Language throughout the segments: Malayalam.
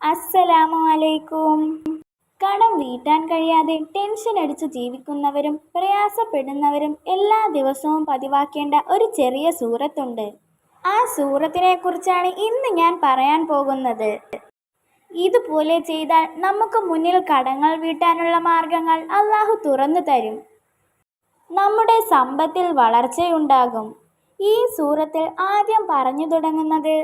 അസ്സലാമു അലൈക്കും. കടം വീട്ടാൻ കഴിയാതെ ടെൻഷൻ അടിച്ചു ജീവിക്കുന്നവരും പ്രയാസപ്പെടുന്നവരും എല്ലാ ദിവസവും പതിവാക്കേണ്ട ഒരു ചെറിയ സൂറത്തുണ്ട്. ആ സൂറത്തിനെ കുറിച്ചാണ് ഇന്ന് ഞാൻ പറയാൻ പോകുന്നത്. ഇതുപോലെ ചെയ്താൽ നമുക്ക് മുന്നിൽ കടങ്ങൾ വീട്ടാനുള്ള മാർഗങ്ങൾ അല്ലാഹു തുറന്നു തരും. നമ്മുടെ സമ്പത്തിൽ വളർച്ചയുണ്ടാകും. ഈ സൂറത്തിൽ ആദ്യം പറഞ്ഞു തുടങ്ങുന്നത്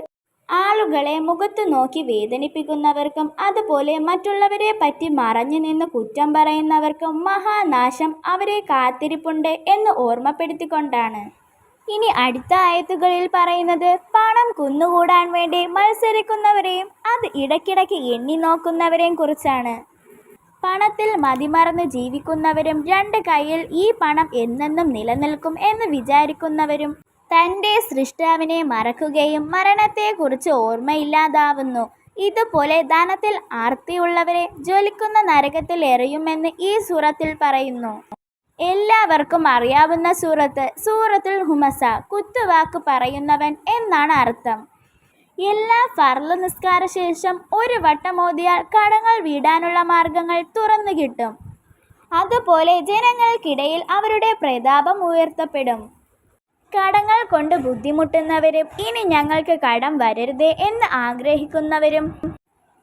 ആളുകളെ മുഖത്തു നോക്കി വേദനിപ്പിക്കുന്നവർക്കും അതുപോലെ മറ്റുള്ളവരെ പറ്റി മറഞ്ഞു നിന്ന് കുറ്റം പറയുന്നവർക്കും മഹാനാശം അവരെ കാത്തിരിപ്പുണ്ട് എന്ന് ഓർമ്മപ്പെടുത്തിക്കൊണ്ടാണ്. ഇനി അടുത്ത ആയത്തുകളിൽ പറയുന്നത് പണം കുന്നുകൂടാൻ വേണ്ടി മത്സരിക്കുന്നവരെയും അത് ഇടയ്ക്കിടയ്ക്ക് എണ്ണി നോക്കുന്നവരെയും കുറിച്ചാണ്. പണത്തിൽ മതിമറന്ന് ജീവിക്കുന്നവരും രണ്ട് കൈയിൽ ഈ പണം എന്നെന്നും നിലനിൽക്കും എന്ന് വിചാരിക്കുന്നവരും തൻ്റെ സൃഷ്ടാവിനെ മറക്കുകയും മരണത്തെക്കുറിച്ച് ഓർമ്മയില്ലാതാവുന്നു. ഇതുപോലെ ധനത്തിൽ ആർത്തിയുള്ളവരെ ജ്വലിക്കുന്ന നരകത്തിൽ എറിയുമെന്ന് ഈ സൂറത്തിൽ പറയുന്നു. എല്ലാവർക്കും അറിയാവുന്ന സൂറത്തുൽ ഹുമസ, കുത്തുവാക്ക് പറയുന്നവൻ എന്നാണ് അർത്ഥം. എല്ലാ ഫർള് നിസ്കാര ശേഷം ഒരു വട്ടം ഓതിയാൽ കടങ്ങൾ വീടാനുള്ള മാർഗങ്ങൾ തുറന്നു കിട്ടും. അതുപോലെ ജനങ്ങൾക്കിടയിൽ അവരുടെ പ്രതാപം ഉയർത്തപ്പെടും. കടങ്ങൾ കൊണ്ട് ബുദ്ധിമുട്ടുന്നവരും ഇനി ഞങ്ങൾക്ക് കടം വരരുതേ എന്ന് ആഗ്രഹിക്കുന്നവരും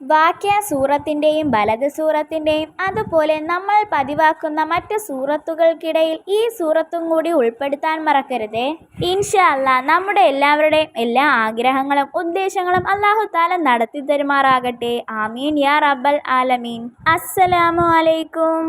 വാക്യ സൂറത്തിൻ്റെയും ബലദ് സൂറത്തിൻ്റെയും അതുപോലെ നമ്മൾ പതിവാക്കുന്ന മറ്റ് സൂറത്തുകൾക്കിടയിൽ ഈ സൂറത്തും കൂടി ഉൾപ്പെടുത്താൻ മറക്കരുതേ. ഇൻഷാ അല്ലാഹ് നമ്മുടെ എല്ലാവരുടെയും എല്ലാ ആഗ്രഹങ്ങളും ഉദ്ദേശങ്ങളും അല്ലാഹു തആല നടത്തി തരുമാറാകട്ടെ. ആമീൻ യാ റബ്ബൽ ആലമീൻ. അസ്സലാമു അലൈക്കും.